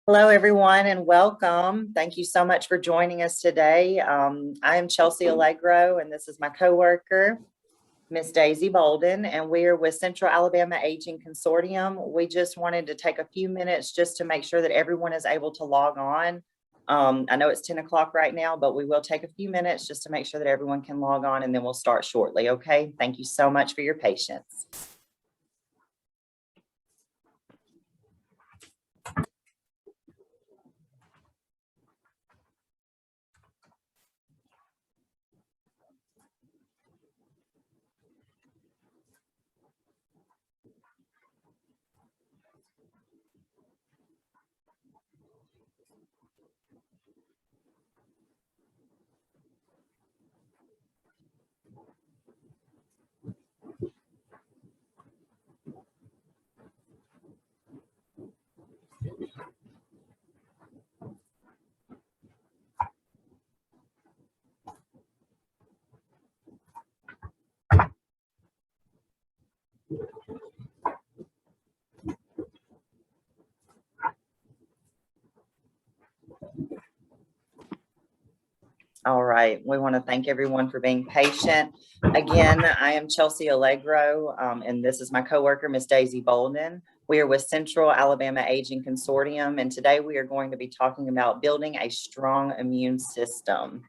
Hello, everyone, and welcome. Thank you so much for joining us today. I am Chelsea Allegro, and this is my coworker, Miss Daisy Bolden, and we are with Central Alabama Aging Consortium. We just wanted to take a few minutes just to make sure that everyone is able to log on. I know it's 10 o'clock right now, but we will take a few minutes just to make sure that everyone can log on, and then we'll start shortly, okay? Thank you so much for your patience. All right, we want to thank everyone for being patient. Again, I am Chelsea Allegro, and this is my coworker, Miss Daisy Bolden. We are with Central Alabama Aging Consortium, and today we are going to be talking about building a strong immune system.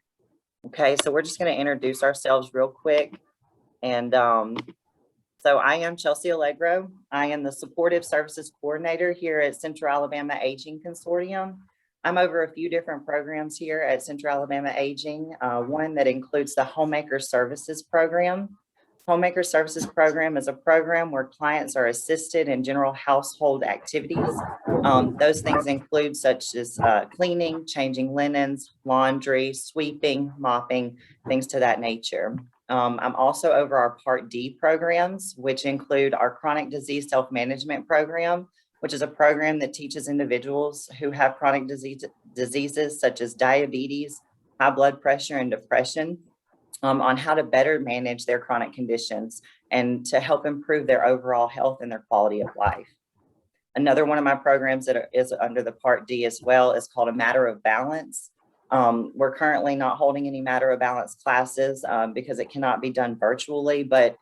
Okay, so we're just going to introduce ourselves real quick. And so I am Chelsea Allegro. I am the Supportive Services Coordinator here at Central Alabama Aging Consortium. I'm over a few different programs here at Central Alabama Aging, one that includes the Homemaker Services Program. Homemaker Services Program is a program where clients are assisted in general household activities. Those things include such as cleaning, changing linens, laundry, sweeping, mopping, things to that nature. I'm also over our Part D programs, which include our Chronic Disease Self-Management Program, which is a program that teaches individuals who have chronic diseases such as diabetes, high blood pressure, and depression on how to better manage their chronic conditions and to help improve their overall health and their quality of life. Another one of my programs that is under the Part D as well is called A Matter of Balance. We're currently not holding any Matter of Balance classes because it cannot be done virtually, but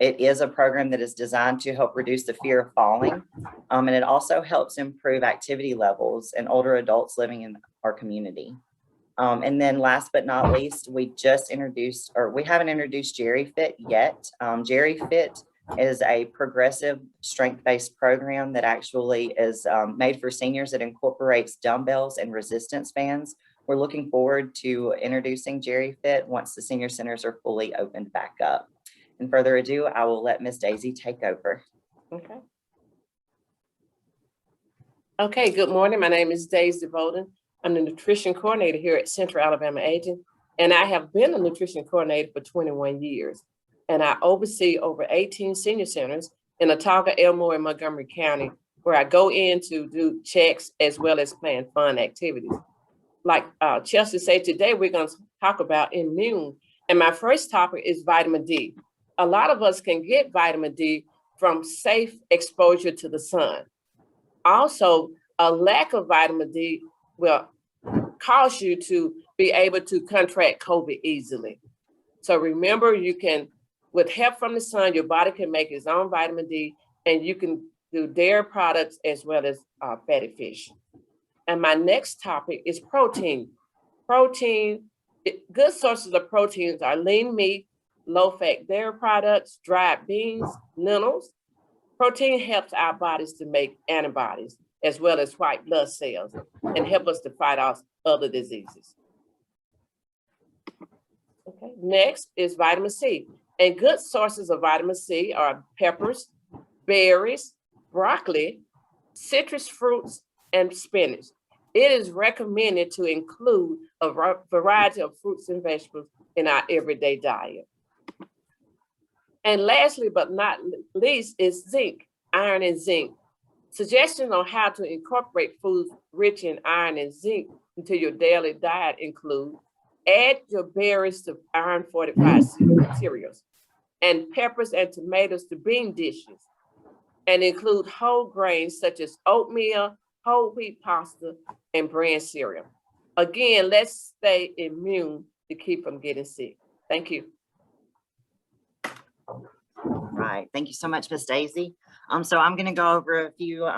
it is a program that is designed to help reduce the fear of falling. And it also helps improve activity levels in older adults living in our community. And then last but not least, we just introduced, or we haven't introduced Jerry Fit yet. Jerry Fit is a progressive strength-based program that actually is made for seniors that incorporates dumbbells and resistance bands. We're looking forward to introducing Jerry Fit once the senior centers are fully opened back up. And further ado, I will let Miss Daisy take over. Okay, good morning. My name is Daisy Bolden. I'm the nutrition coordinator here at Central Alabama Aging, and I have been a nutrition coordinator for 21 years. And I oversee over 18 senior centers in Autauga, Elmore, and Montgomery County, where I go in to do checks as well as plan fun activities. Like Chelsea said, today we're going to talk about immune. And my first topic is vitamin D. A lot of us can get vitamin D from safe exposure to the sun. Also, a lack of vitamin D will cause you to be able to contract COVID easily. So remember, you can, with help from the sun, your body can make its own vitamin D, and you can do dairy products as well as fatty fish. And my next topic is protein. Protein, good sources of proteins are lean meat, low-fat dairy products, dried beans, lentils. Protein helps our bodies to make antibodies as well as white blood cells and help us to fight off other diseases. Okay, next is vitamin C. And good sources of vitamin C are peppers, berries, broccoli, citrus fruits, and spinach. It is recommended to include a variety of fruits and vegetables in our everyday diet. And lastly, but not least, is zinc, iron and zinc. Suggestions on how to incorporate foods rich in iron and zinc into your daily diet include: add your berries to iron-fortified cereals, and peppers and tomatoes to bean dishes, and include whole grains such as oatmeal, whole wheat pasta, and bran cereal. Again, let's stay immune to keep from getting sick. Thank you. Right. Thank you so much, Ms. Daisy. So I'm going to go over a few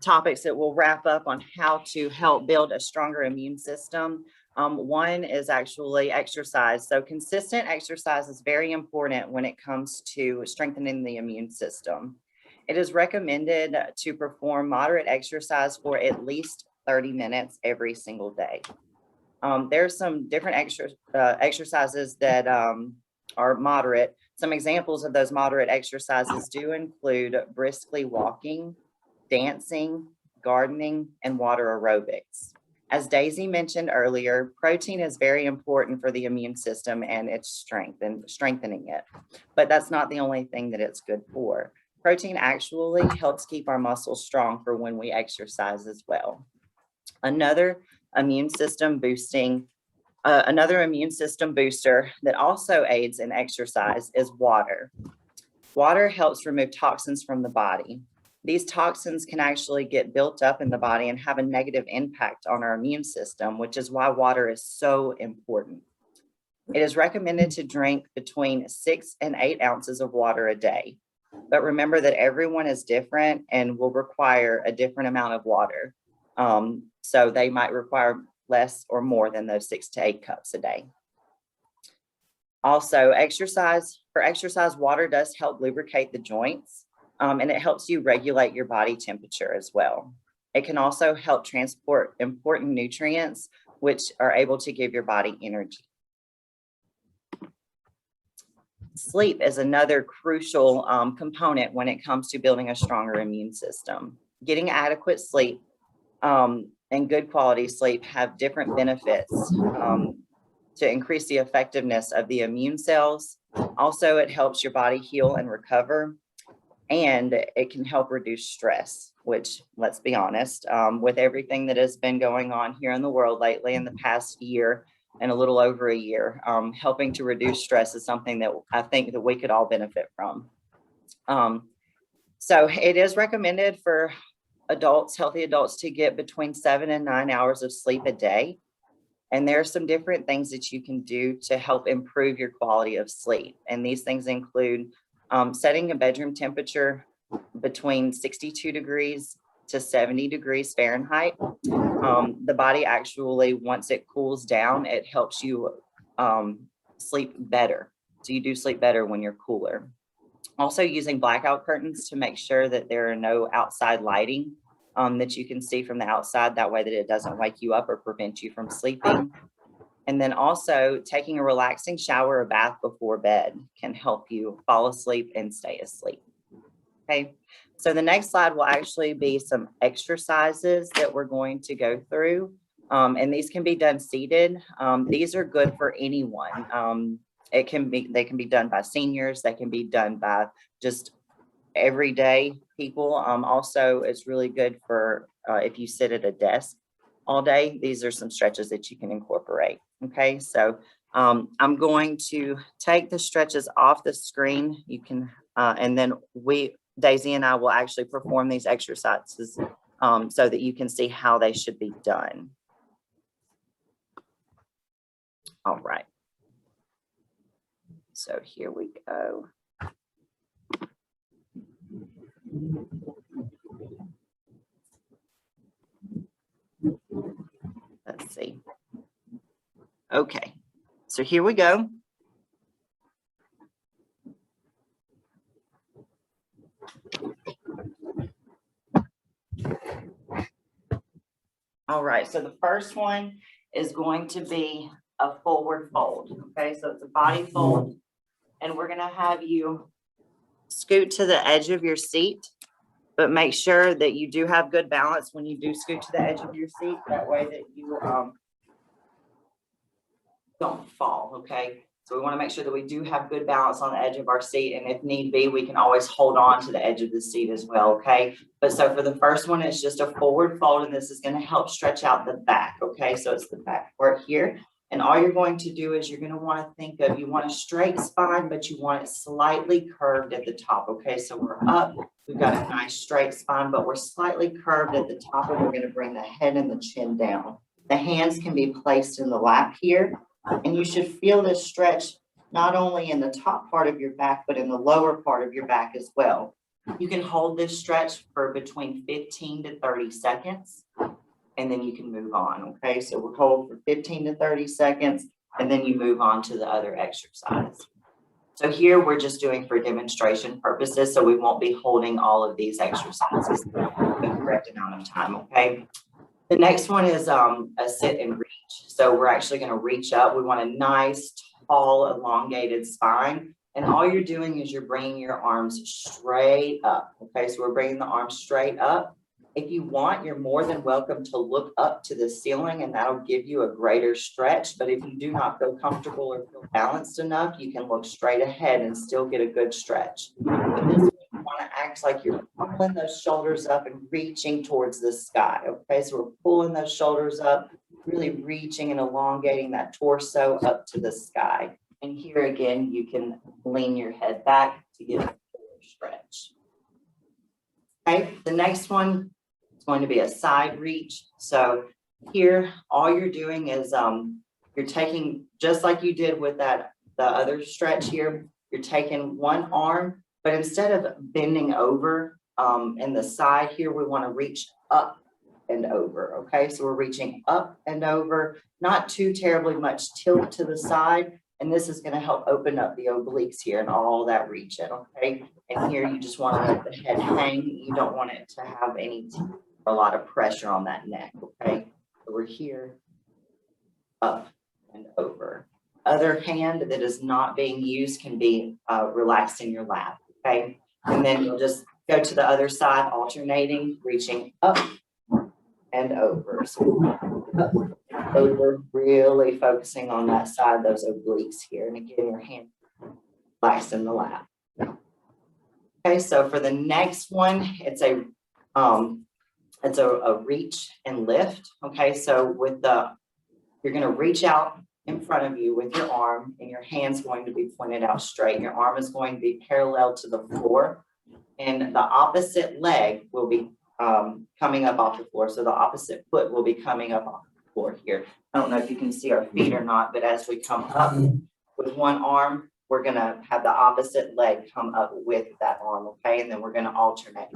topics that will wrap up on how to help build a stronger immune system. One is actually exercise. So consistent exercise is very important when it comes to strengthening the immune system. It is recommended to perform moderate exercise for at least 30 minutes every single day. There's some different exercises that are moderate. Some examples of those moderate exercises do include briskly walking, dancing, gardening, and water aerobics. As Daisy mentioned earlier, protein is very important for the immune system and its strength and strengthening it. But that's not the only thing that it's good for. Protein actually helps keep our muscles strong for when we exercise as well. Another immune system booster that also aids in exercise is water. Water helps remove toxins from the body. These toxins can actually get built up in the body and have a negative impact on our immune system, which is why water is so important. It is recommended to drink between 6 and 8 ounces of water a day. But remember that everyone is different and will require a different amount of water. So they might require less or more than those 6 to 8 cups a day. Also, for exercise, water does help lubricate the joints. And it helps you regulate your body temperature as well. It can also help transport important nutrients, which are able to give your body energy. Sleep is another crucial component when it comes to building a stronger immune system. Getting adequate sleep and good quality sleep have different benefits to increase the effectiveness of the immune cells. Also, it helps your body heal and recover. And it can help reduce stress, which, let's be honest, with everything that has been going on here in the world lately in the past year and a little over a year, helping to reduce stress is something that I think that we could all benefit from. So it is recommended for adults, healthy adults, to get between 7 and 9 hours of sleep a day. And there are some different things that you can do to help improve your quality of sleep. And these things include setting a bedroom temperature between 62 degrees to 70 degrees Fahrenheit. The body actually, once it cools down, it helps you sleep better. So you do sleep better when you're cooler. Also using blackout curtains to make sure that there are no outside lighting that you can see from the outside. That way that it doesn't wake you up or prevent you from sleeping. And then also taking a relaxing shower or bath before bed can help you fall asleep and stay asleep. Okay, so the next slide will actually be some exercises that we're going to go through. And these can be done seated. These are good for anyone. They can be done by seniors. They can be done by just everyday people. Also, it's really good for if you sit at a desk all day. These are some stretches that you can incorporate. Okay, so I'm going to take the stretches off the screen. You can, and then Daisy and I will actually perform these exercises so that you can see how they should be done. All right. So here we go. Let's see. Okay, so here we go. All right, so the first one is going to be a forward fold. Okay, so it's a body fold, and we're gonna have you scoot to the edge of your seat, but make sure that you do have good balance when you do scoot to the edge of your seat. That way that you don't fall, okay? So we want to make sure that we do have good balance on the edge of our seat, and if need be, we can always hold on to the edge of the seat as well, okay? But so for the first one, it's just a forward fold, and this is going to help stretch out the back, okay? So it's the back part here, And all you're going to do is you're going to want to think of, you want a straight spine, but you want it slightly curved at the top. Okay, so we're up, we've got a nice straight spine, but we're slightly curved at the top, and we're going to bring the head and the chin down. The hands can be placed in the lap here, and you should feel this stretch not only in the top part of your back, but in the lower part of your back as well. You can hold this stretch for between 15 to 30 seconds, and then you can move on, okay? So we'll hold for 15 to 30 seconds, and then you move on to the other exercise. So here we're just doing for demonstration purposes, so we won't be holding all of these exercises the correct amount of time, okay? The next one is a sit and reach. So we're actually gonna reach up. We want a nice, tall, elongated spine. And all you're doing is you're bringing your arms straight up. Okay, so we're bringing the arms straight up. If you want, you're more than welcome to look up to the ceiling, and that'll give you a greater stretch. But if you do not feel comfortable or feel balanced enough, you can look straight ahead and still get a good stretch. But this one, you want to act like you're pulling those shoulders up and reaching towards the sky. Okay, so we're pulling those shoulders up, really reaching and elongating that torso up to the sky. And here again, you can lean your head back to get a fuller stretch. Okay, the next one is going to be a side reach. So here, all you're doing is you're taking, just like you did with the other stretch here, you're taking one arm, but instead of bending over in the side here, we want to reach up and over. Okay, so we're reaching up and over, not too terribly much tilt to the side. And this is going to help open up the obliques here and all that region, okay? And here you just want to let the head hang. You don't want it to have a lot of pressure on that neck, okay? So we're here, up and over. Other hand that is not being used can be relaxed in your lap, okay? And then you'll just go to the other side, alternating, reaching up and over. So up, over, really focusing on that side, those obliques here. And again, your hand relaxed in the lap. Okay, so for the next one, it's a reach and lift. Okay, so you're going to reach out in front of you with your arm, and your hand's going to be pointed out straight. Your arm is going to be parallel to the floor, and the opposite leg will be coming up off the floor. So the opposite foot will be coming up off the floor here. I don't know if you can see our feet or not, but as we come up with one arm, we're going to have the opposite leg come up with that arm, okay? And then we're going to alternate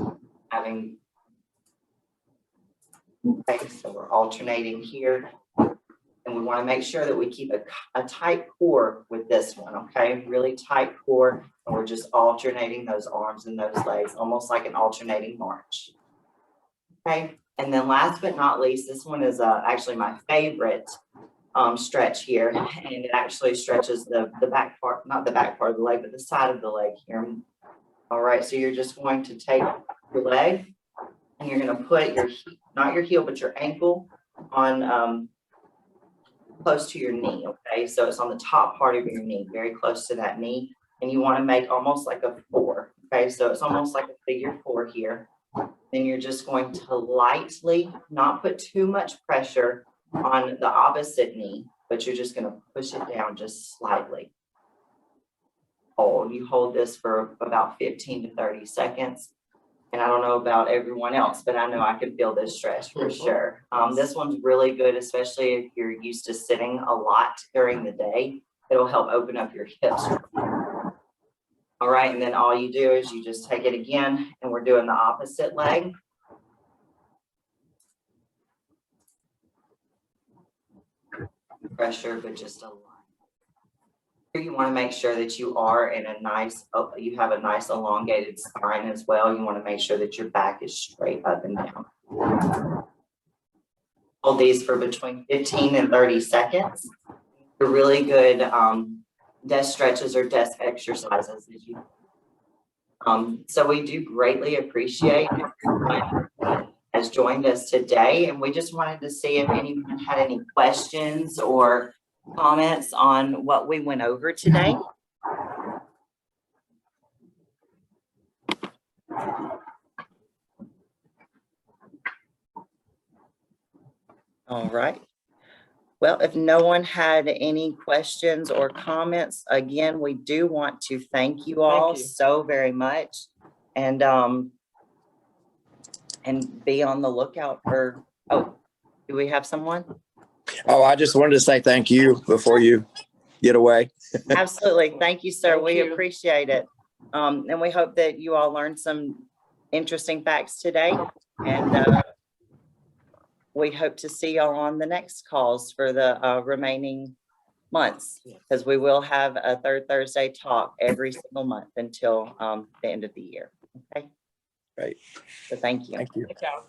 okay, so we're alternating here. And we want to make sure that we keep a tight core with this one, okay? Really tight core. And we're just alternating those arms and those legs, almost like an alternating march. Okay, and then last but not least, this one is actually my favorite stretch here, and it actually stretches the back part, not the back part of the leg, but the side of the leg here. All right, so you're just going to take your leg, and you're going to put not your heel, but your ankle on close to your knee, okay? So it's on the top part of your knee, very close to that knee, and you want to make almost like a 4, okay? So it's almost like a figure 4 here. Then you're just going to lightly, not put too much pressure on the opposite knee, but you're just going to push it down just slightly. You hold this for about 15 to 30 seconds. And I don't know about everyone else, but I know I can feel this stretch for sure. This one's really good, especially if you're used to sitting a lot during the day. It'll help open up your hips. All right, and then all you do is you just take it again, and we're doing the opposite leg. Pressure, but just a lot. Here you want to make sure that you are in you have a nice elongated spine as well. You want to make sure that your back is straight up and down. Hold these for between 15 and 30 seconds. They're really good desk stretches or desk exercises. So we do greatly appreciate everyone has joined us today, and we just wanted to see if anyone had any questions or comments on what we went over today. All right. Well, if no one had any questions or comments, again, we do want to thank you all you. so very much. And be on the lookout for, oh, do we have someone? Oh, I just wanted to say thank you before you get away. Absolutely. Thank you, sir. Thank We you. appreciate it. And we hope that you all learned some interesting facts today. And we hope to see y'all on the next calls for the remaining months, because we will have a third Thursday talk every single month until the end of the year. Okay. Right. So thank you. Thank you. Thank y'all.